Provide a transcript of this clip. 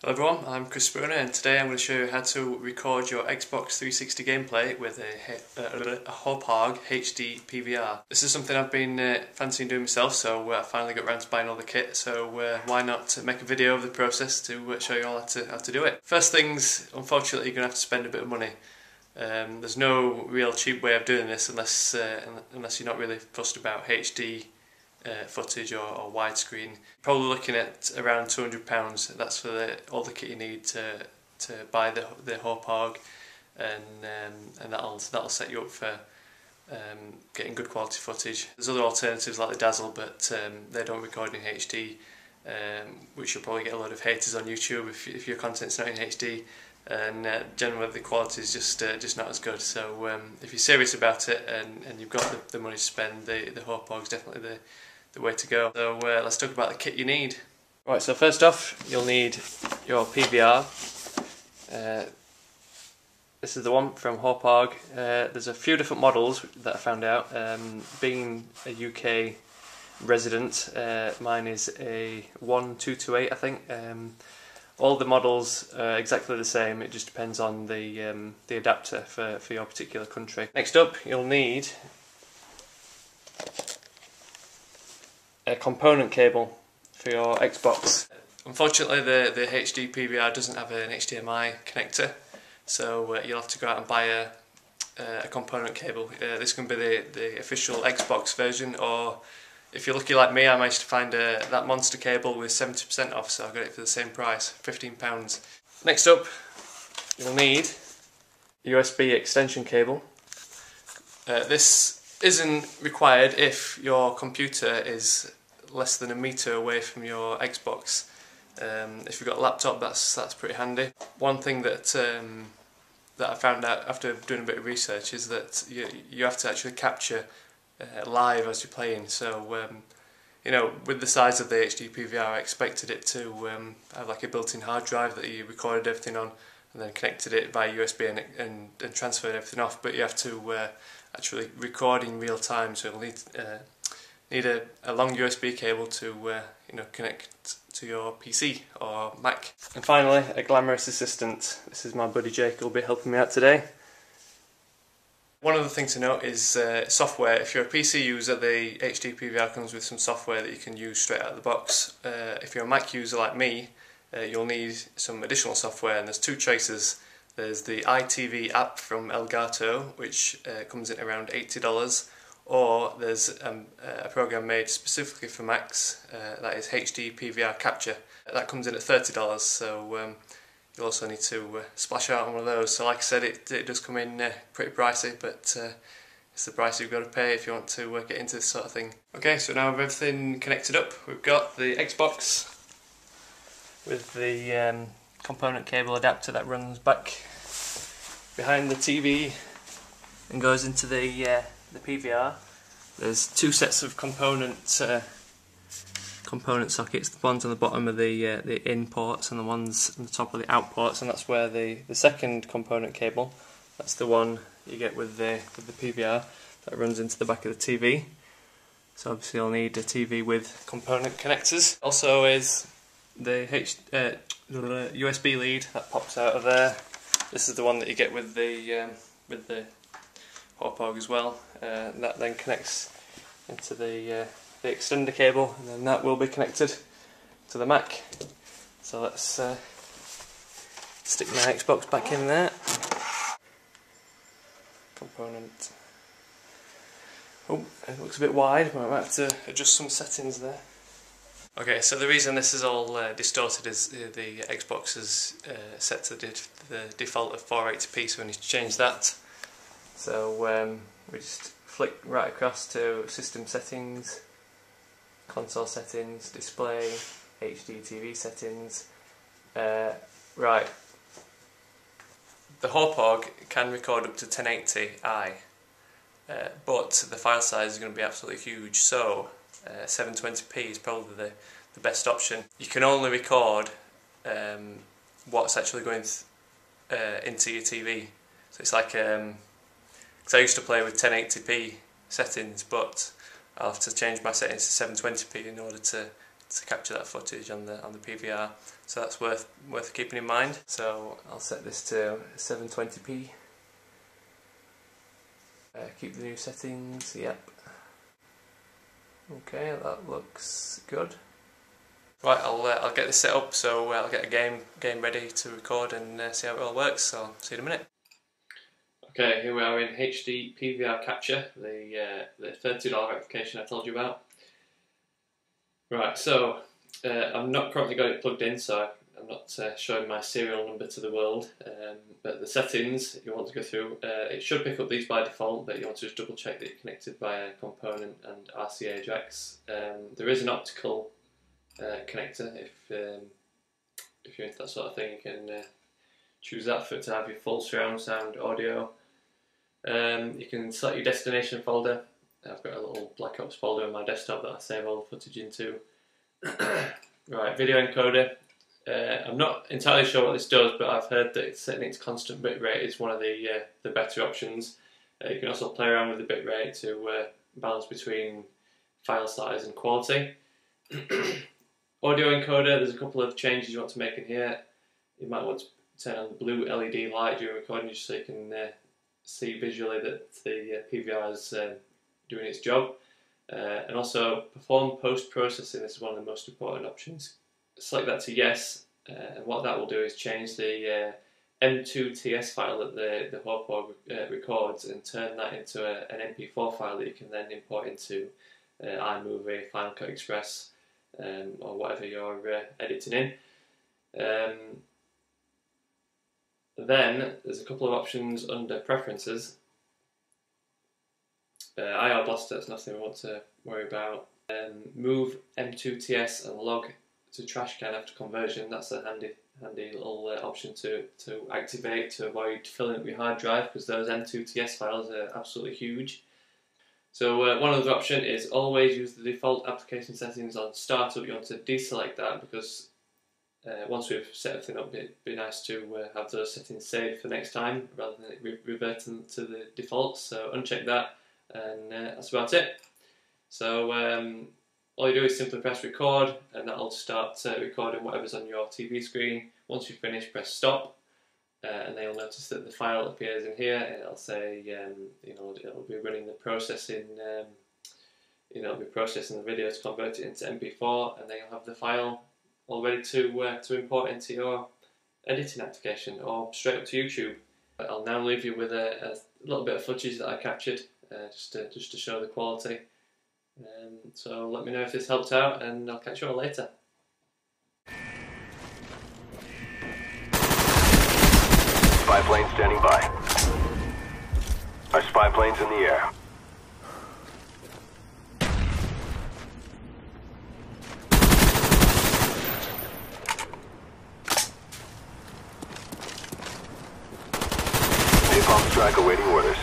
Hello everyone, I'm Chris Spooner and today I'm going to show you how to record your Xbox 360 gameplay with a Hauppauge HD-PVR. This is something I've been fancying doing myself, so I finally got around to buying all the kit, so why not make a video of the process to show you all how to do it. First things, unfortunately you're going to have to spend a bit of money. There's no real cheap way of doing this unless you're not really fussed about HD footage or widescreen. Probably looking at around £200. That's for all the kit you need to buy the Hauppauge, and that'll set you up for getting good quality footage. There's other alternatives like the Dazzle, but they don't record in HD, which you'll probably get a lot of haters on YouTube if your content's not in HD. And generally the quality is just not as good. So if you're serious about it and you've got the money to spend, the Hauppauge is definitely the way to go. So let's talk about the kit you need. Right, so first off you'll need your PVR. This is the one from Hauppauge. There's a few different models that I found out. Being a UK resident, mine is a 1228 I think. All the models are exactly the same, it just depends on the adapter for your particular country. Next up you'll need a component cable for your Xbox. Unfortunately the HD-PVR doesn't have an HDMI connector, so you'll have to go out and buy a component cable. This can be the official Xbox version, or if you're lucky like me, I managed to find that monster cable with 70% off, so I got it for the same price, £15. Next up, you'll need a USB extension cable. This isn't required if your computer is less than a metre away from your Xbox. If you've got a laptop, that's pretty handy. One thing that I found out after doing a bit of research is that you have to actually capture live as you're playing. So you know, with the size of the HD-PVR, I expected it to have like a built-in hard drive that you recorded everything on and then connected it via USB and transferred everything off, but you have to actually record in real time, so you'll need a long USB cable to you know, connect to your PC or Mac. And finally, a glamorous assistant. This is my buddy Jake, who'll be helping me out today. One other thing to note is software. If you're a PC user, the HD-PVR comes with some software that you can use straight out of the box. If you're a Mac user like me, you'll need some additional software, and there's two choices. There's the iTV app from Elgato, which comes in around $80, or there's a program made specifically for Macs, that is HDPVR Capture. That comes in at $30, so you'll also need to splash out on one of those. So like I said, it does come in pretty pricey, but it's the price you've got to pay if you want to get into this sort of thing. Okay, so now with everything connected up, we've got the Xbox with the component cable adapter that runs back behind the TV and goes into the PVR. There's two sets of component sockets. The ones on the bottom are the in ports, and the ones on the top are the out ports, and that's where the second component cable, that's the one you get with the PVR, that runs into the back of the TV. So obviously you'll need a TV with component connectors. Also is the USB lead that pops out of there. This is the one that you get with the Hauppauge as well. That then connects into the extender cable, and then that will be connected to the Mac. So let's stick my Xbox back in there. Component. Oh, it looks a bit wide, but I might have to adjust some settings there. Okay, so the reason this is all distorted is the Xbox is set to the default of 480p, so we need to change that. So we just flick right across to System Settings, Console Settings, Display, HD TV Settings. Right, the Hauppauge can record up to 1080i, but the file size is going to be absolutely huge, so 720p is probably the best option. You can only record what's actually going into your TV. So it's like, because I used to play with 1080p settings, but I'll have to change my settings to 720p in order to to capture that footage on the PVR, so that's worth keeping in mind. So I'll set this to 720p. Keep the new settings. Yep. Okay, that looks good. Right, I'll get this set up, so I'll get a game ready to record and see how it all works. So I'll see you in a minute. Okay, here we are in HDPVR Capture, the $30 application I told you about. Right, so I've not currently got it plugged in, so I'm not showing my serial number to the world. But the settings you want to go through, it should pick up these by default, but you want to just double check that you're connected via component and RCA jacks. There is an optical connector. If you're into that sort of thing, you can choose that for it to have your full surround sound audio. You can select your destination folder. I've got a little Black Ops folder on my desktop that I save all the footage into. Right, video encoder. I'm not entirely sure what this does, but I've heard that setting it to constant bitrate is one of the better options. You can also play around with the bitrate to balance between file size and quality. Audio encoder, there's a couple of changes you want to make in here. You might want to turn on the blue LED light during recording just so you can see visually that the PVR is doing its job. And also perform post-processing. This is one of the most important options. Select that to yes, and what that will do is change the M2TS file that the Hauppauge records and turn that into an MP4 file that you can then import into iMovie, Final Cut Express, or whatever you're editing in. Then there's a couple of options under preferences. IR Blaster, that's nothing we want to worry about. Move M2TS and log to trash can after conversion. That's a handy little option to activate to avoid filling up your hard drive, because those M2TS files are absolutely huge. So one other option is always use the default application settings on startup. You want to deselect that because once we've set everything up, it'd be nice to have those settings saved for next time rather than it reverting to the defaults. So uncheck that, and that's about it. So all you do is simply press record, and that'll start recording whatever's on your TV screen. Once you finish, press stop, and then you'll notice that the file appears in here, and it'll say, it'll be running the processing, it'll be processing the video to convert it into MP4, and then you'll have the file all ready to import into your editing application or straight up to YouTube. I'll now leave you with a little bit of footage that I captured, just to show the quality. So let me know if this helped out, and I'll catch you all later. Spy plane standing by. Our spy plane's in the air. Napalm strike awaiting orders.